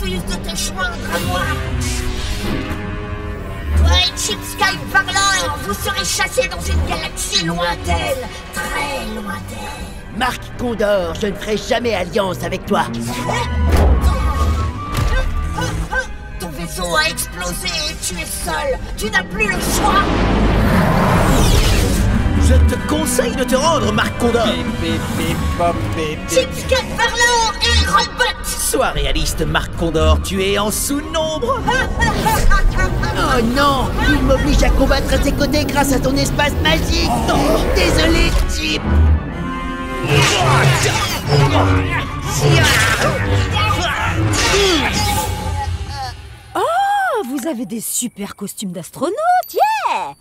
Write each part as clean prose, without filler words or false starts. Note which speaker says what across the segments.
Speaker 1: refuse de te joindre à moi. Toi et Chip Skyvarlor, vous serez chassés dans une galaxie lointaine, très lointaine.
Speaker 2: Marc Condor, je ne ferai jamais alliance avec toi.
Speaker 1: Ton vaisseau a explosé et tu es seul. Tu n'as plus le choix.
Speaker 3: Je te conseille de te rendre, Marc Condor.
Speaker 1: Chip Skyvarlor et Robot.
Speaker 3: Sois réaliste, Marc Condor, tu es en sous-nombre.
Speaker 2: Oh non, il m'oblige à combattre à ses côtés grâce à ton espace magique. Oh, désolé, Chip.
Speaker 4: Oh, vous avez des super costumes d'astronautes, yeah!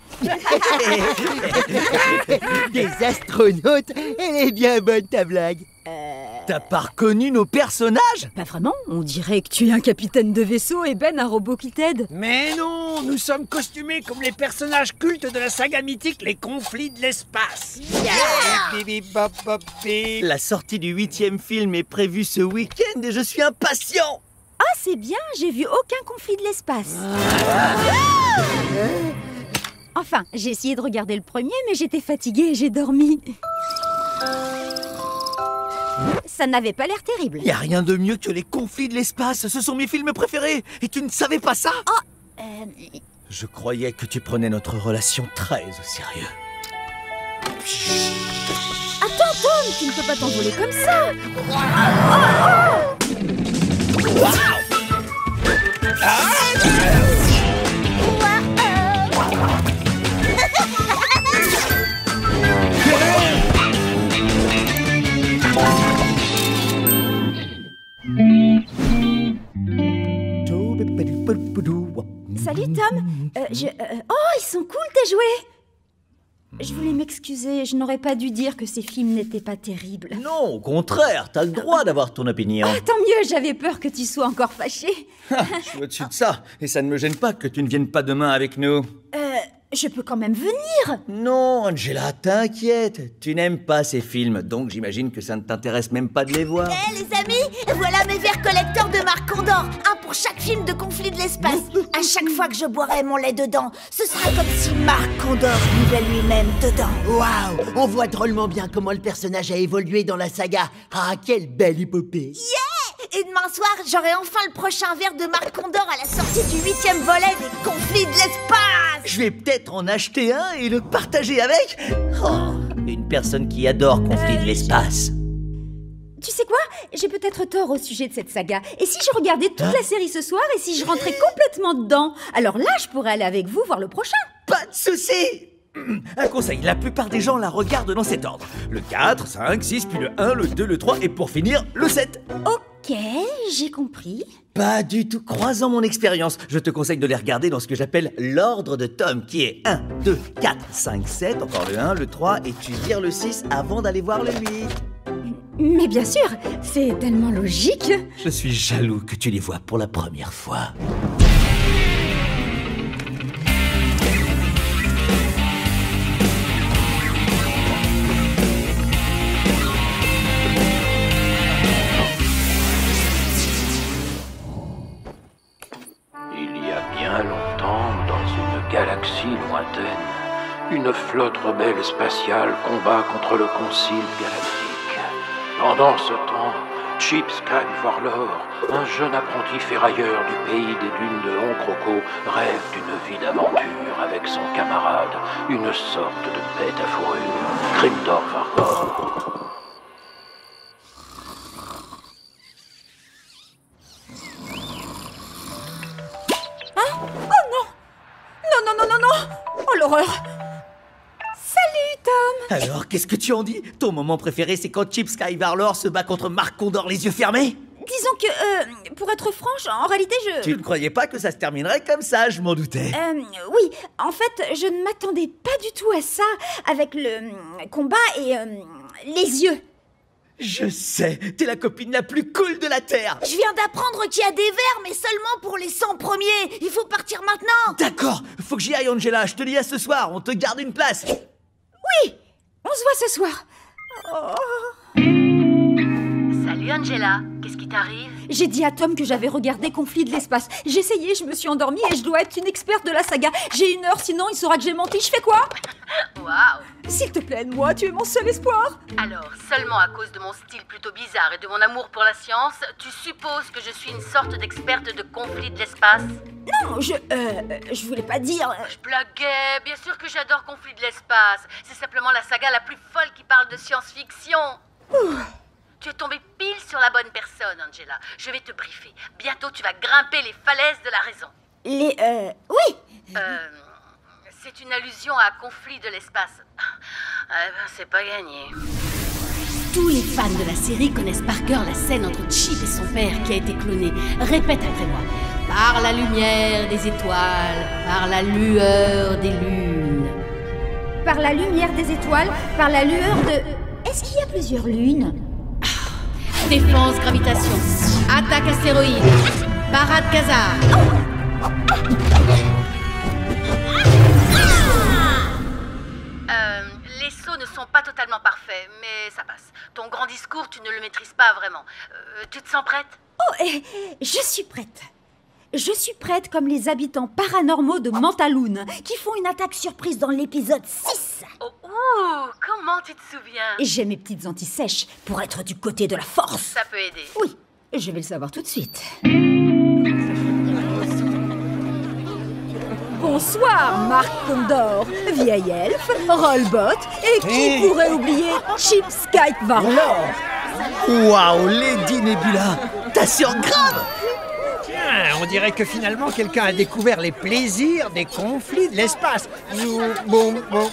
Speaker 2: Des astronautes. Elle est bien bonne, ta blague.
Speaker 3: T'as pas reconnu nos personnages?
Speaker 4: Pas vraiment, on dirait que tu es un capitaine de vaisseau et Ben un robot qui t'aide.
Speaker 5: Mais non, nous sommes costumés comme les personnages cultes de la saga mythique Les Conflits de l'espace.
Speaker 3: La sortie du 8e film est prévue ce week-end et je suis impatient.
Speaker 4: Ah, c'est bien, j'ai vu aucun conflit de l'espace. Enfin, j'ai essayé de regarder le premier, mais j'étais fatiguée et j'ai dormi. Ça n'avait pas l'air terrible.
Speaker 3: Y a rien de mieux que les conflits de l'espace, ce sont mes films préférés. Et tu ne savais pas ça? Je croyais que tu prenais notre relation très au sérieux.
Speaker 4: Attends, Tom, tu ne peux pas t'envoler comme ça. Salut Tom. Oh, ils sont cool tes jouets. Je voulais m'excuser, je n'aurais pas dû dire que ces films n'étaient pas terribles.
Speaker 3: Non, au contraire, t'as le droit d'avoir ton opinion.
Speaker 4: Ah, tant mieux, j'avais peur que tu sois encore fâché.
Speaker 3: Je suis au-dessus de ça, et ça ne me gêne pas que tu ne viennes pas demain avec nous.
Speaker 4: Je peux quand même venir.
Speaker 3: Non, Angela, t'inquiète. Tu n'aimes pas ces films, donc j'imagine que ça ne t'intéresse même pas de les voir.
Speaker 1: Les amis, voilà mes verres collecteurs de Marc Condor. Un pour chaque film de conflit de l'espace. À chaque fois que je boirai mon lait dedans, ce sera comme si Marc Condor vivait lui-même dedans.
Speaker 2: Waouh, on voit drôlement bien comment le personnage a évolué dans la saga. Ah, quelle belle épopée.
Speaker 1: Et demain soir, j'aurai enfin le prochain verre de Marc Condor à la sortie du 8e volet des conflits de l'espace.
Speaker 3: Je vais peut-être en acheter un et le partager avec... Oh, une personne qui adore conflits de l'espace.
Speaker 4: Tu sais quoi? J'ai peut-être tort au sujet de cette saga. Et si je regardais toute la série ce soir et si je rentrais complètement dedans? Alors là, je pourrais aller avec vous voir le prochain.
Speaker 3: Pas de souci. Un conseil, la plupart des gens la regardent dans cet ordre. Le 4, 5, 6, puis le 1, le 2, le 3 et pour finir, le 7.
Speaker 4: Ok, j'ai compris.
Speaker 3: Pas du tout. Croisant mon expérience, je te conseille de les regarder dans ce que j'appelle l'ordre de Tom, qui est 1, 2, 4, 5, 7, encore le 1, le 3, et tu vires le 6 avant d'aller voir le 8.
Speaker 4: Mais bien sûr, c'est tellement logique.
Speaker 3: Je suis jaloux que tu les vois pour la première fois.
Speaker 6: Galaxie lointaine, une flotte rebelle spatiale combat contre le Concile galactique. Pendant ce temps, Chip Skyvarlor, un jeune apprenti ferrailleur du pays des dunes de Oncroco, rêve d'une vie d'aventure avec son camarade, une sorte de bête à fourrure, Grimdor Vargor.
Speaker 4: Oh l'horreur! Salut Tom!
Speaker 3: Alors, qu'est-ce que tu en dis? Ton moment préféré, c'est quand Chip Skyvarlor se bat contre Marc Condor les yeux fermés?
Speaker 4: Disons que, pour être franche, en réalité
Speaker 3: Tu ne croyais pas que ça se terminerait comme ça, je m'en doutais.
Speaker 4: Oui, en fait, je ne m'attendais pas du tout à ça, avec le combat et les yeux.
Speaker 3: Je sais, t'es la copine la plus cool de la Terre.
Speaker 1: Je viens d'apprendre qu'il y a des verres, mais seulement pour les 100 premiers. Il faut partir maintenant.
Speaker 3: D'accord, faut que j'y aille, Angela. Je te dis à ce soir, on te garde une place.
Speaker 4: Oui, on se voit ce soir.
Speaker 1: Salut
Speaker 7: Angela, qu'est-ce qui t'arrive?
Speaker 4: J'ai dit à Tom que j'avais regardé Conflit de l'espace. J'ai essayé, je me suis endormie et je dois être une experte de la saga. J'ai 1 heure, sinon il saura que j'ai menti. Je fais quoi?
Speaker 7: Waouh!
Speaker 4: S'il te plaît, aide-moi, tu es mon seul espoir.
Speaker 7: Alors, seulement à cause de mon style plutôt bizarre et de mon amour pour la science, tu supposes que je suis une sorte d'experte de Conflit de l'espace?
Speaker 4: Non, je voulais pas dire...
Speaker 7: Je blaguais, bien sûr que j'adore Conflit de l'espace. C'est simplement la saga la plus folle qui parle de science-fiction. Tu es tombée pile sur la bonne personne, Angela. Je vais te briefer. Bientôt, tu vas grimper les falaises de la raison.
Speaker 4: Oui.
Speaker 7: C'est une allusion à Conflit de l'espace. Eh ben, c'est pas gagné. Tous les fans de la série connaissent par cœur la scène entre Chip et son père qui a été cloné. Répète après moi. Par la lumière des étoiles, par la lueur des lunes.
Speaker 4: Par la lumière des étoiles, par la lueur de... Est-ce qu'il y a plusieurs lunes?
Speaker 7: Défense gravitation. Attaque astéroïde. Parade Khazar. Les sauts ne sont pas totalement parfaits, mais ça passe. Ton grand discours, tu ne le maîtrises pas vraiment. Tu te sens prête?
Speaker 4: Oh, je suis prête. Je suis prête comme les habitants paranormaux de Mantaloon qui font une attaque surprise dans l'épisode 6.
Speaker 7: Oh, comment tu te souviens?
Speaker 4: Et j'ai mes petites anti-sèches pour être du côté de la force.
Speaker 7: Ça peut aider.
Speaker 4: Oui, je vais le savoir tout de suite. Bonsoir, Marc Condor, vieil elfe, Rollbot, et qui pourrait oublier Chip Skype Varlor.
Speaker 3: Waouh, Lady Nebula, t'assures grave.
Speaker 5: Tiens, on dirait que finalement quelqu'un a découvert les plaisirs des conflits de l'espace.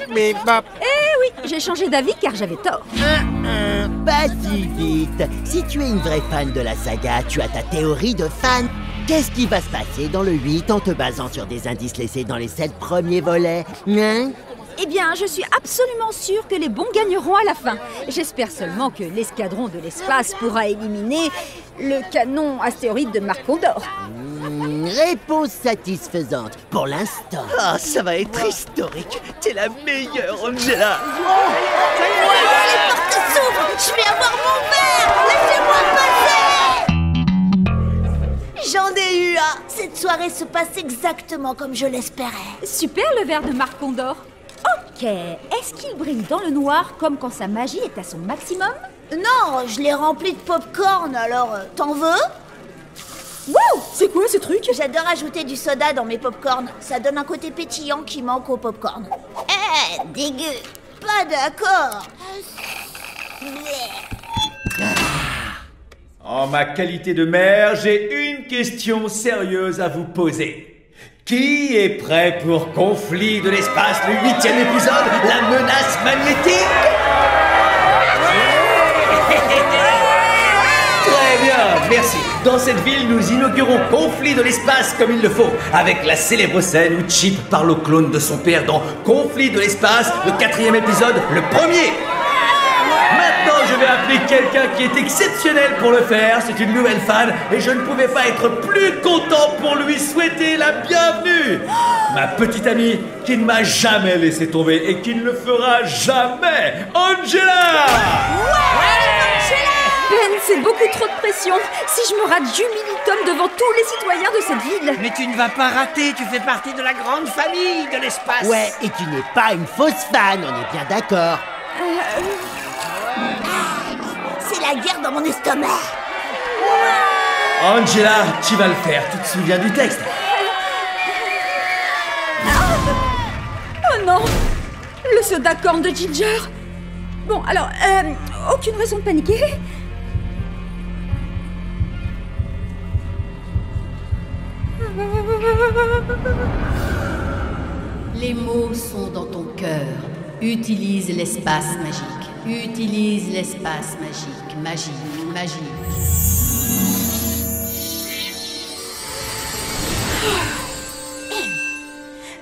Speaker 5: Mais bah...
Speaker 4: Eh oui, j'ai changé d'avis car j'avais tort.
Speaker 2: Pas si vite. Si tu es une vraie fan de la saga, tu as ta théorie de fan. Qu'est-ce qui va se passer dans le 8 en te basant sur des indices laissés dans les 7 premiers volets, hein?
Speaker 4: Eh bien, je suis absolument sûre que les bons gagneront à la fin. J'espère seulement que l'escadron de l'espace pourra éliminer le canon astéroïde de Marc Condor.
Speaker 2: Réponse satisfaisante pour l'instant.
Speaker 3: Ah, ça va être historique. T'es la meilleure, Angela.
Speaker 1: Les portes s'ouvrent. Je vais avoir mon verre. Laissez-moi passer. J'en ai eu un. Cette soirée se passe exactement comme je l'espérais.
Speaker 4: Super le verre de Marc Condor. Ok, est-ce qu'il brille dans le noir comme quand sa magie est à son maximum?
Speaker 1: Non, je l'ai rempli de pop-corn, alors t'en veux?
Speaker 4: Wow, c'est quoi ce truc?
Speaker 1: J'adore ajouter du soda dans mes pop-corn. Ça donne un côté pétillant qui manque au pop-corn. Dégueu. Pas d'accord.
Speaker 8: En ma qualité de maire, j'ai une question sérieuse à vous poser. Qui est prêt pour Conflit de l'espace, le 8e épisode, la menace magnétique? Très bien, merci. Dans cette ville, nous inaugurons Conflit de l'espace comme il le faut, avec la célèbre scène où Chip parle au clone de son père dans Conflit de l'espace, le 4e épisode, le premier. Maintenant, je vais appeler quelqu'un qui est exceptionnel pour le faire. C'est une nouvelle fan et je ne pouvais pas être plus content pour lui souhaiter la bienvenue. Ma petite amie qui ne m'a jamais laissé tomber et qui ne le fera jamais, Angela.
Speaker 4: Ben, c'est beaucoup trop de pression. Si je me rate, j'humilie Tom devant tous les citoyens de cette ville.
Speaker 5: Mais tu ne vas pas rater, tu fais partie de la grande famille de l'espace.
Speaker 2: Ouais, et tu n'es pas une fausse fan, on est bien d'accord.
Speaker 1: C'est la guerre dans mon estomac.
Speaker 8: Angela, tu vas le faire, tu te souviens du texte?
Speaker 4: Oh non, le soda corn de Ginger. Bon, alors, aucune raison de paniquer.
Speaker 7: Les mots sont dans ton cœur. Utilise l'espace magique. Utilise l'espace magique. Magique, magique.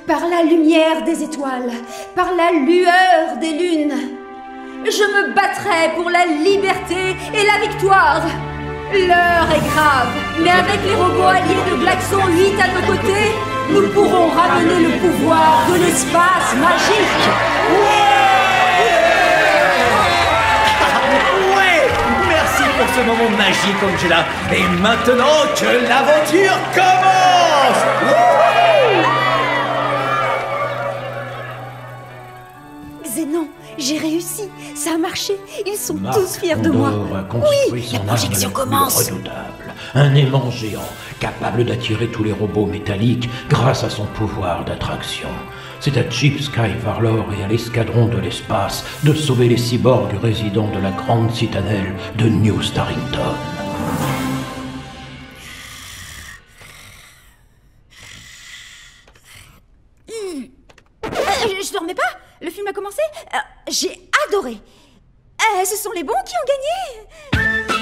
Speaker 4: Par la lumière des étoiles, par la lueur des lunes, je me battrai pour la liberté et la victoire. L'heure est grave, mais avec les robots alliés de Glaxon 8 à nos côtés, nous pourrons ramener le pouvoir de l'espace magique.
Speaker 8: Ouais, merci pour ce moment magique, Angela. Et maintenant que l'aventure commence.
Speaker 4: Xénon, j'ai réussi. Ça a marché. Ils sont tous fiers de moi.
Speaker 6: Oui, la projection commence. Redoutable. Un aimant géant, capable d'attirer tous les robots métalliques grâce à son pouvoir d'attraction. C'est à Chip Skyvarlor et à l'escadron de l'espace de sauver les cyborgs résidents de la grande citadelle de New Starrington.
Speaker 4: Je dormais pas. Le film a commencé. J'ai adoré. Ce sont les bons qui ont gagné.